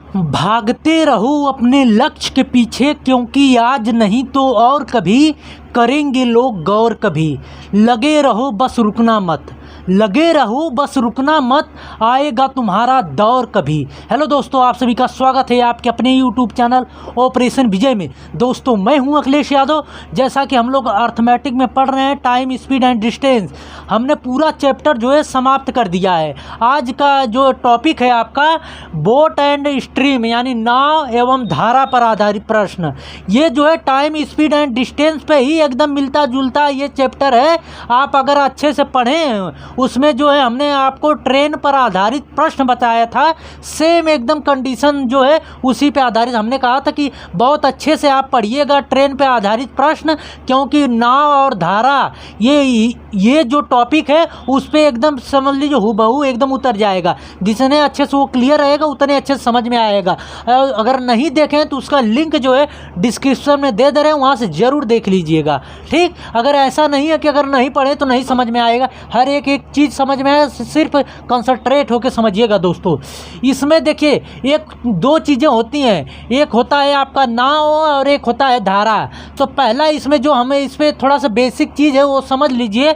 भागते रहो अपने लक्ष्य के पीछे, क्योंकि आज नहीं तो और कभी करेंगे लोग गौर कभी। लगे रहो बस रुकना मत, लगे रहो बस रुकना मत, आएगा तुम्हारा दौर कभी। हेलो दोस्तों, आप सभी का स्वागत है आपके अपने यूट्यूब चैनल ऑपरेशन विजय में। दोस्तों, मैं हूं अखिलेश यादव। जैसा कि हम लोग अर्थमेटिक में पढ़ रहे हैं, टाइम, स्पीड एंड डिस्टेंस, हमने पूरा चैप्टर जो है समाप्त कर दिया है। आज का जो टॉपिक है आपका बोट एंड स्ट्रीम, यानी नाव एवं धारा पर आधारित प्रश्न। ये जो है टाइम, स्पीड एंड डिस्टेंस पे ही एकदम मिलता जुलता ये चैप्टर है। आप अगर अच्छे से पढ़ें, उसमें जो है हमने आपको ट्रेन पर आधारित प्रश्न बताया था, सेम एकदम कंडीशन जो है उसी पे आधारित। हमने कहा था कि बहुत अच्छे से आप पढ़िएगा ट्रेन पे आधारित प्रश्न, क्योंकि नाव और धारा ये जो टॉपिक है उस पे एकदम समझ लीजिए हूबहू एकदम उतर जाएगा। जितने अच्छे से वो क्लियर रहेगा उतने अच्छे से समझ में आएगा। अगर नहीं देखें तो उसका लिंक जो है डिस्क्रिप्शन में दे रहे हैं, वहाँ से ज़रूर देख लीजिएगा। ठीक, अगर ऐसा नहीं है कि अगर नहीं पढ़े तो नहीं समझ में आएगा, हर एक चीज़ समझ में आए, सिर्फ कंसंट्रेट होकर समझिएगा। दोस्तों, इसमें देखिए एक दो चीज़ें होती हैं, एक होता है आपका नाव और एक होता है धारा। तो पहला इसमें जो हमें इस पर थोड़ा सा बेसिक चीज़ है वो समझ लीजिए।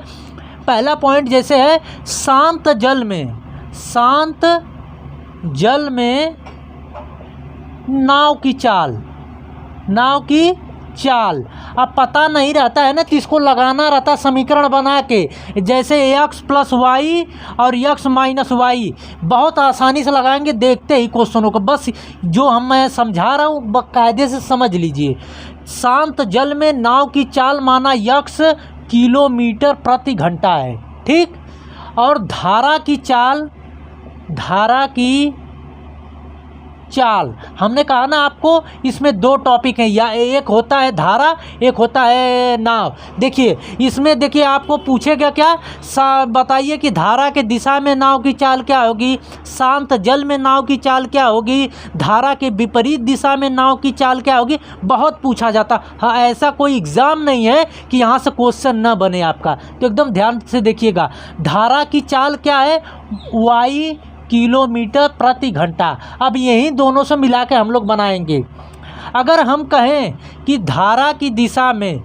पहला पॉइंट जैसे है शांत जल में नाव की चाल। अब पता नहीं रहता है ना, तो इसको लगाना रहता समीकरण बना के, जैसे x प्लस वाई और x माइनस वाई। बहुत आसानी से लगाएंगे देखते ही क्वेश्चनों को। बस जो मैं समझा रहा हूँ बाकायदे से समझ लीजिए। शांत जल में नाव की चाल माना x किलोमीटर प्रति घंटा है। ठीक, और धारा की चाल हमने कहा ना आपको, इसमें दो टॉपिक हैं, या एक होता है धारा, एक होता है नाव। देखिए इसमें देखिए आपको पूछेगा क्या, बताइए कि धारा के दिशा में नाव की चाल क्या होगी, शांत जल में नाव की चाल क्या होगी, धारा के विपरीत दिशा में नाव की चाल क्या होगी। बहुत पूछा जाता। हाँ, ऐसा कोई एग्ज़ाम नहीं है कि यहाँ से क्वेश्चन ना बने आपका, तो एकदम ध्यान से देखिएगा। धारा की चाल क्या है, वाई किलोमीटर प्रति घंटा। अब यही दोनों से मिला के हम लोग बनाएंगे। अगर हम कहें कि धारा की दिशा में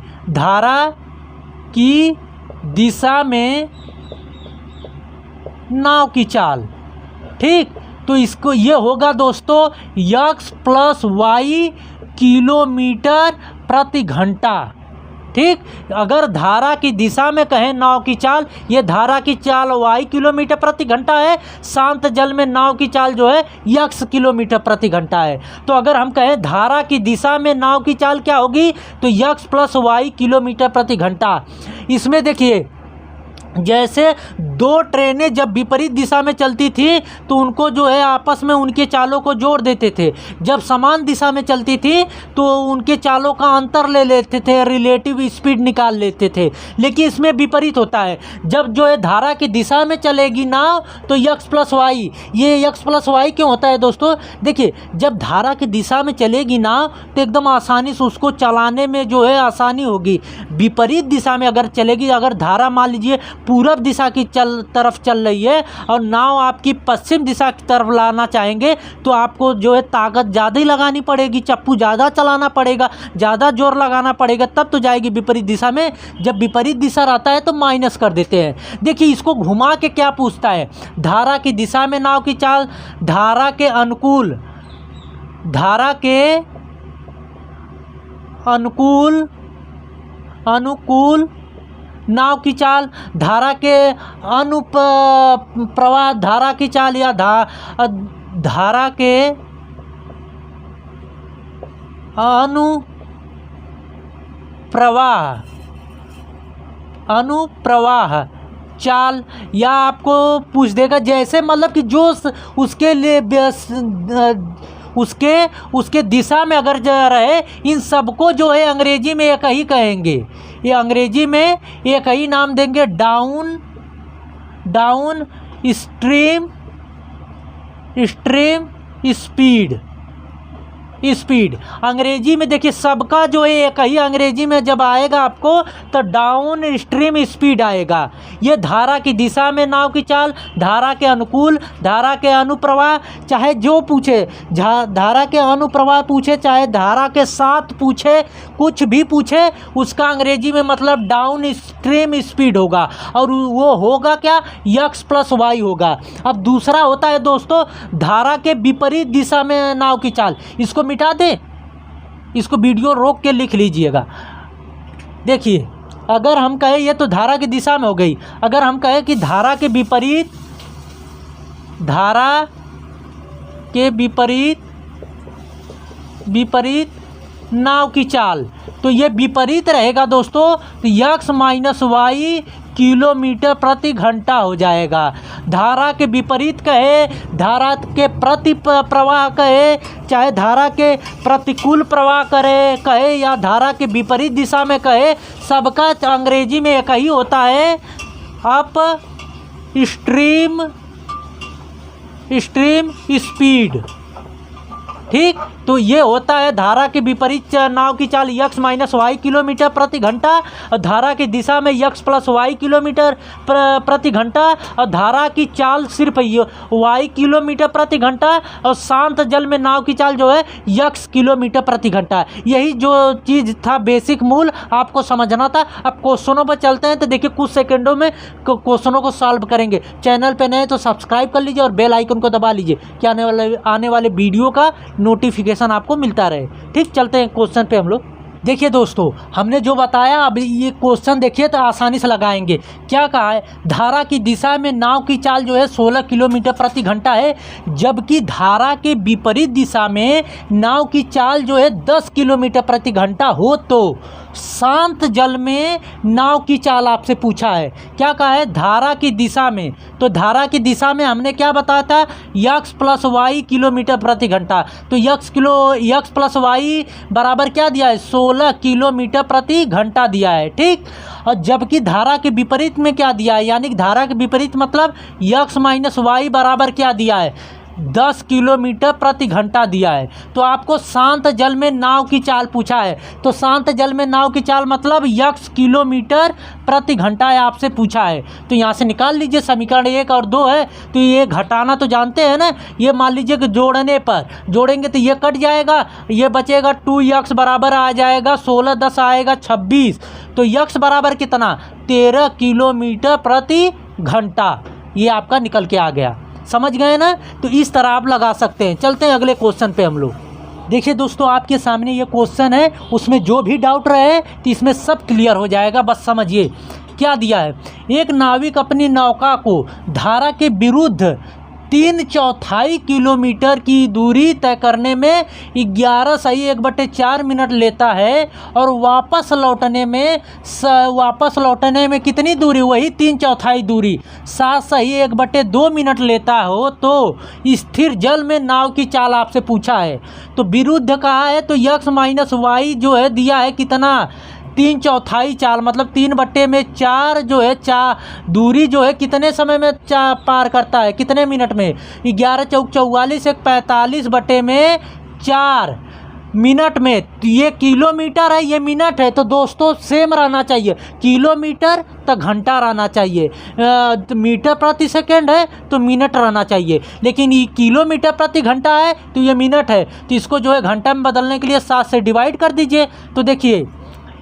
नाव की चाल, ठीक, तो इसको ये होगा दोस्तों x प्लस वाई किलोमीटर प्रति घंटा। ठीक, अगर धारा की दिशा में कहें नाव की चाल, ये धारा की चाल y किलोमीटर प्रति घंटा है, शांत जल में नाव की चाल जो है x किलोमीटर प्रति घंटा है। तो अगर हम कहें धारा की दिशा में नाव की चाल क्या होगी, तो x प्लस वाई किलोमीटर प्रति घंटा। इसमें देखिए जैसे दो ट्रेनें जब विपरीत दिशा में चलती थी तो उनको जो है आपस में उनके चालों को जोड़ देते थे। जब समान दिशा में चलती थी तो उनके चालों का अंतर ले लेते थे, रिलेटिव स्पीड निकाल लेते थे। लेकिन इसमें विपरीत होता है, जब जो है धारा की दिशा में चलेगी नाव तो x प्लस वाई, ये x प्लस वाई क्यों होता है दोस्तों, देखिए जब धारा की दिशा में चलेगी नाव तो एकदम आसानी से उसको चलाने में जो है आसानी होगी। विपरीत दिशा में अगर चलेगी, अगर धारा मान लीजिए पूरब दिशा की तरफ चल रही है और नाव आपकी पश्चिम दिशा की तरफ लाना चाहेंगे, तो आपको जो है ताकत ज़्यादा ही लगानी पड़ेगी, चप्पू ज़्यादा चलाना पड़ेगा, ज़्यादा जोर लगाना पड़ेगा, तब तो जाएगी विपरीत दिशा में। जब विपरीत दिशा रहता है तो माइनस कर देते हैं। देखिए इसको घुमा के क्या पूछता है, धारा की दिशा में नाव की चाल, धारा के अनुकूल नाव की चाल, धारा के प्रवाह धारा की चाल, या धारा के अनुप्रवाह चाल, या आपको पूछ देगा जैसे मतलब कि जो उसके लिए उसके दिशा में अगर जा रहे, इन सबको जो है अंग्रेजी में एक ही कहेंगे, ये अंग्रेजी में एक ही नाम देंगे, डाउन स्ट्रीम स्पीड। स्पीड। अंग्रेजी में देखिए सबका जो है एक ही अंग्रेजी में जब आएगा आपको तो डाउन स्ट्रीम स्पीड आएगा। ये धारा की दिशा में नाव की चाल, धारा के अनुकूल, धारा के अनुप्रवाह, चाहे जो पूछे, धारा के अनुप्रवाह पूछे चाहे धारा के साथ पूछे, कुछ भी पूछे उसका अंग्रेजी में मतलब डाउन स्ट्रीम स्पीड होगा। और वो होगा क्या, x प्लस वाई होगा। अब दूसरा होता है दोस्तों धारा के विपरीत दिशा में नाव की चाल। इसको मिटा दें, इसको वीडियो रोक के लिख लीजिएगा। देखिए अगर हम कहें ये तो धारा की दिशा में हो गई, अगर हम कहें कि धारा के विपरीत, धारा के विपरीत नाव की चाल, तो ये विपरीत रहेगा दोस्तों, तो x माइनस वाई किलोमीटर प्रति घंटा हो जाएगा। धारा के विपरीत कहे, धारा के प्रति प्रवाह कहे, चाहे धारा के प्रतिकूल प्रवाह कहे या धारा के विपरीत दिशा में कहे, सबका अंग्रेजी में एक ही होता है अप स्ट्रीम स्पीड। ठीक, तो ये होता है धारा के विपरीत नाव की चाल x माइनस वाई किलोमीटर प्रति घंटा, और धारा की दिशा में x प्लस वाई किलोमीटर प्रति घंटा, और धारा की चाल सिर्फ y किलोमीटर प्रति घंटा, और शांत जल में नाव की चाल जो है x किलोमीटर प्रति घंटा। यही जो चीज़ था बेसिक मूल आपको समझना था। अब क्वेश्चनों पर चलते हैं, तो देखिए कुछ सेकेंडों में क्वेश्चनों को सॉल्व करेंगे। चैनल पर नए तो सब्सक्राइब कर लीजिए और बेल आइकन को दबा लीजिए कि आने वाले वीडियो का नोटिफिकेशन आपको मिलता रहे। ठीक, चलते हैं क्वेश्चन पे हम लोग। देखिए दोस्तों हमने जो बताया, अब ये क्वेश्चन देखिए तो आसानी से लगाएंगे। क्या कहा है, धारा की दिशा में नाव की चाल जो है 16 किलोमीटर प्रति घंटा है, जबकि धारा के विपरीत दिशा में नाव की चाल जो है 10 किलोमीटर प्रति घंटा हो तो शांत जल में नाव की चाल आपसे पूछा है। क्या कहा है, धारा की दिशा में, तो धारा की दिशा में हमने क्या बताया था, x प्लस वाई किलोमीटर प्रति घंटा, तो x प्लस वाई बराबर क्या दिया है, 16 किलोमीटर प्रति घंटा दिया है। ठीक, और जबकि धारा के विपरीत में क्या दिया है, यानी कि धारा के विपरीत मतलब x माइनस वाई बराबर क्या दिया है, 10 किलोमीटर प्रति घंटा दिया है। तो आपको शांत जल में नाव की चाल पूछा है, तो शांत जल में नाव की चाल मतलब x किलोमीटर प्रति घंटा है आपसे पूछा है। तो यहाँ से निकाल लीजिए, समीकरण 1 और 2 है, तो ये घटाना तो जानते हैं ना। ये मान लीजिए कि जोड़ने पर जोड़ेंगे तो ये कट जाएगा, ये बचेगा 2x बराबर आ जाएगा 16, 10 आएगा 26, तो x बराबर कितना, 13 किलोमीटर प्रति घंटा। ये आपका निकल के आ गया, समझ गए ना। तो इस तरह आप लगा सकते हैं। चलते हैं अगले क्वेश्चन पे हम लोग। देखिए दोस्तों आपके सामने ये क्वेश्चन है, उसमें जो भी डाउट रहे तो इसमें सब क्लियर हो जाएगा, बस समझिए क्या दिया है। एक नाविक अपनी नौका को धारा के विरुद्ध 3/4 किलोमीटर की दूरी तय करने में 11 सही 1/4 मिनट लेता है, और वापस लौटने में कितनी दूरी, वही 3/4 दूरी 7 सही 1/2 मिनट लेता हो, तो स्थिर जल में नाव की चाल आपसे पूछा है। तो विरुद्ध कहा है, तो x माइनस वाई जो है दिया है कितना, 3/4 चाल मतलब 3/4 जो है दूरी जो है कितने समय में पार करता है, कितने मिनट में, 11 चौक 44 एक 45/4 मिनट में। तो ये किलोमीटर है, ये मिनट है, तो दोस्तों सेम रहना चाहिए, किलोमीटर तो घंटा रहना चाहिए, मीटर प्रति सेकेंड है तो मिनट रहना चाहिए, लेकिन ये किलोमीटर प्रति घंटा है तो ये मिनट है। तो इसको जो है घंटा में बदलने के लिए 7 से डिवाइड कर दीजिए, तो देखिए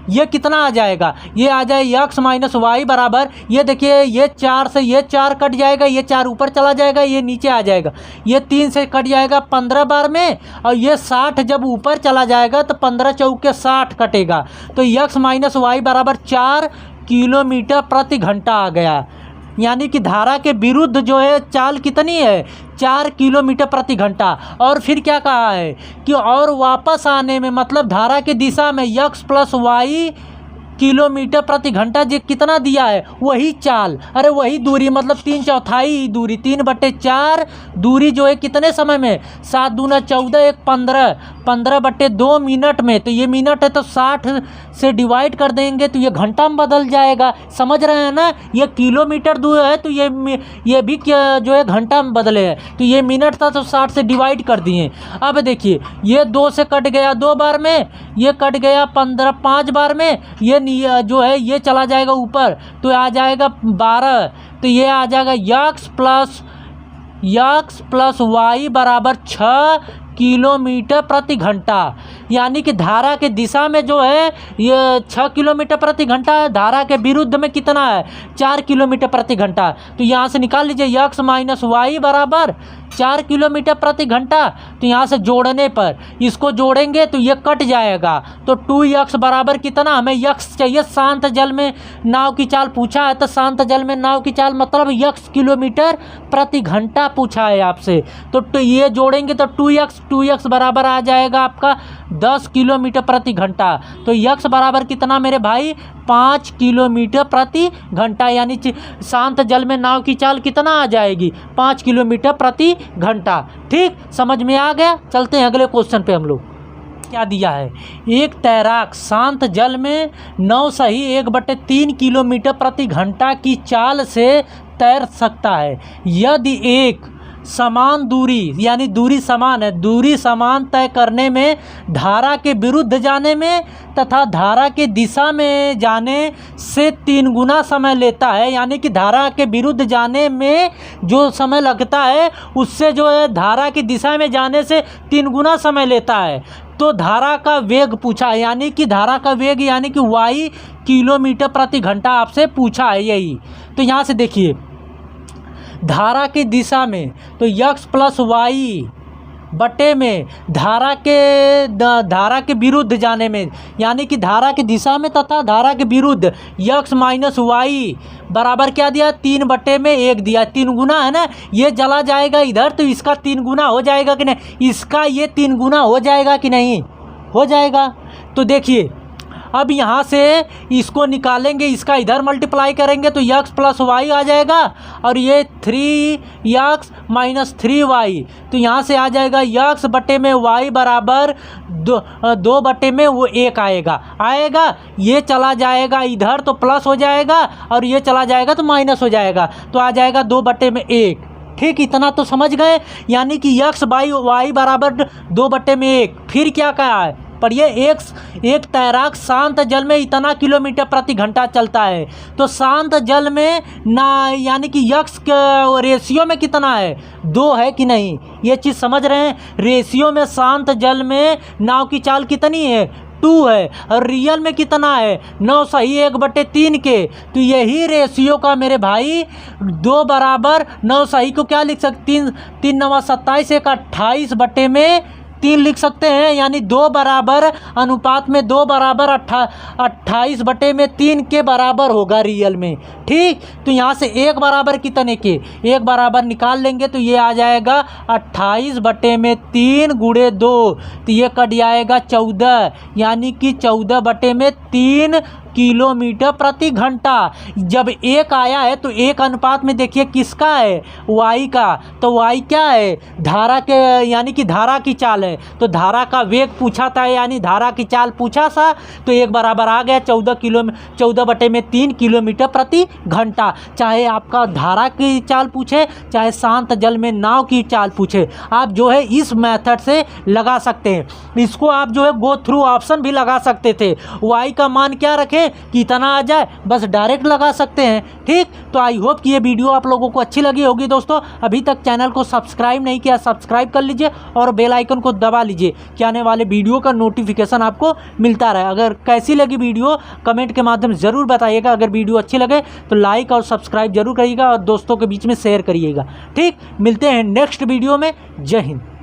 ये कितना आ जाएगा, ये आ जाए x माइनस वाई बराबर, ये देखिए ये 4 से ये 4 कट जाएगा, ये 4 ऊपर चला जाएगा, ये नीचे आ जाएगा, ये 3 से कट जाएगा 15 बार में, और ये 60 जब ऊपर चला जाएगा तो 15 चौके 60 कटेगा, तो x माइनस वाई बराबर 4 किलोमीटर प्रति घंटा आ गया। यानी कि धारा के विरुद्ध जो है चाल कितनी है, 4 किलोमीटर प्रति घंटा। और फिर क्या कहा है कि और वापस आने में मतलब धारा की दिशा में x प्लस वाई किलोमीटर प्रति घंटा जो कितना दिया है वही चाल, अरे वही दूरी, मतलब 3/4 दूरी, 3/4 दूरी जो है कितने समय में, 7 दूना 14, 1 15, 15/2 मिनट में। तो ये मिनट है तो 60 से डिवाइड कर देंगे तो ये घंटा में बदल जाएगा। समझ रहे हैं ना, ये किलोमीटर दूर है तो ये भी क्या जो है घंटा में बदले है। तो ये मिनट था तो 60 से डिवाइड कर दिए। अब देखिए ये 2 से कट गया 2 बार में, ये कट गया 15 5 बार में, ये जो है ये चला जाएगा ऊपर तो आ जाएगा 12। तो ये आ जाएगा यक्स प्लस वाई बराबर 6 किलोमीटर प्रति घंटा। यानी कि धारा के दिशा में जो है ये 6 किलोमीटर प्रति घंटा, धारा के विरुद्ध में कितना है 4 किलोमीटर प्रति घंटा। तो यहाँ से निकाल लीजिए यक्स माइनस वाई बराबर 4 किलोमीटर प्रति घंटा। तो यहाँ से जोड़ने पर इसको जोड़ेंगे तो ये कट जाएगा। तो 2x बराबर कितना, हमें यक्स चाहिए, शांत जल में नाव की चाल पूछा है तो शांत जल में नाव की चाल मतलब यक्स किलोमीटर प्रति घंटा पूछा है आपसे। तो ये जोड़ेंगे तो 2x बराबर आ जाएगा आपका 10 किलोमीटर प्रति घंटा। तो यक्स बराबर कितना मेरे भाई 5 किलोमीटर प्रति घंटा। यानी शांत जल में नाव की चाल कितना आ जाएगी 5 किलोमीटर प्रति घंटा। ठीक, समझ में आ गया। चलते हैं अगले क्वेश्चन पे। हम लोग क्या दिया है, एक तैराक शांत जल में 9 सही 1/3 किलोमीटर प्रति घंटा की चाल से तैर सकता है यदि एक समान दूरी, यानी दूरी समान है, दूरी समान तय करने में धारा के विरुद्ध जाने में तथा धारा के दिशा में जाने से 3 गुना समय लेता है। यानी कि धारा के विरुद्ध जाने में जो समय लगता है उससे जो है धारा की दिशा में जाने से 3 गुना समय लेता है। तो धारा का वेग पूछा है, यानी कि धारा का वेग यानी कि वाई किलोमीटर प्रति घंटा आपसे पूछा है यही। तो यहाँ से देखिए धारा की दिशा में तो यक्स प्लस वाई बटे में धारा के विरुद्ध जाने में, यानी कि धारा की दिशा में तथा धारा के विरुद्ध यक्स माइनस वाई बराबर क्या दिया 3/1 दिया। 3 गुना है ना, ये चला जाएगा इधर तो इसका 3 गुना हो जाएगा कि नहीं, इसका ये 3 गुना हो जाएगा कि नहीं, हो जाएगा। तो देखिए अब यहाँ से इसको निकालेंगे, इसका इधर मल्टीप्लाई करेंगे तो यक्स प्लस वाई आ जाएगा और ये 3x माइनस 3y। तो यहाँ से आ जाएगा यक्स बटे में वाई बराबर 2 बटे में वो 1 आएगा। ये चला जाएगा इधर तो प्लस हो जाएगा और ये चला जाएगा तो माइनस हो जाएगा। तो आ जाएगा 2 बटे में 1। ठीक, इतना तो समझ गए। यानी कि यक्स बाई वाई बराबर 2 बटे में 1। फिर क्या कहा है पढ़िए, एक तैराक शांत जल में इतना किलोमीटर प्रति घंटा चलता है। तो शांत जल में ना, यानी कि यक्स के रेशियो में कितना है 2 है कि नहीं, ये चीज़ समझ रहे हैं। रेशियो में शांत जल में नाव की चाल कितनी है 2 है और रियल में कितना है 9 सही 1/3 के। तो यही रेशियो का मेरे भाई 2 बराबर 9 सही को क्या लिख सकते 3 9 27 1 28 बटे में 3 लिख सकते हैं। यानी 2 बराबर अनुपात में 2 बराबर 28 बटे में 3 के बराबर होगा रियल में। ठीक, तो यहाँ से 1 बराबर कितने के 1 बराबर निकाल लेंगे तो ये आ जाएगा 28 बटे में 3 गुणे 2 तो ये कट जाएगा 14। यानी कि 14 बटे में 3 किलोमीटर प्रति घंटा। जब 1 आया है तो 1 अनुपात में देखिए किसका है वाई का। तो वाई क्या है धारा के, यानी कि धारा की चाल है। तो धारा का वेग पूछा था यानी धारा की चाल पूछा था तो 1 बराबर आ गया 14 बटे में 3 किलोमीटर प्रति घंटा। चाहे आपका धारा की चाल पूछे चाहे शांत जल में नाव की चाल पूछे, आप जो है इस मेथड से लगा सकते हैं। इसको आप जो है गो थ्रू ऑप्शन भी लगा सकते थे। वाई का मान क्या रखें कि इतना आ जाए, बस डायरेक्ट लगा सकते हैं। ठीक, तो आई होप कि ये वीडियो आप लोगों को अच्छी लगी होगी। दोस्तों अभी तक चैनल को सब्सक्राइब नहीं किया, सब्सक्राइब कर लीजिए और बेल आइकन को दबा लीजिए कि आने वाले वीडियो का नोटिफिकेशन आपको मिलता रहे। अगर कैसी लगी वीडियो कमेंट के माध्यम से ज़रूर बताइएगा। अगर वीडियो अच्छी लगे तो लाइक और सब्सक्राइब जरूर करिएगा और दोस्तों के बीच में शेयर करिएगा। ठीक, मिलते हैं नेक्स्ट वीडियो में। जय हिंद।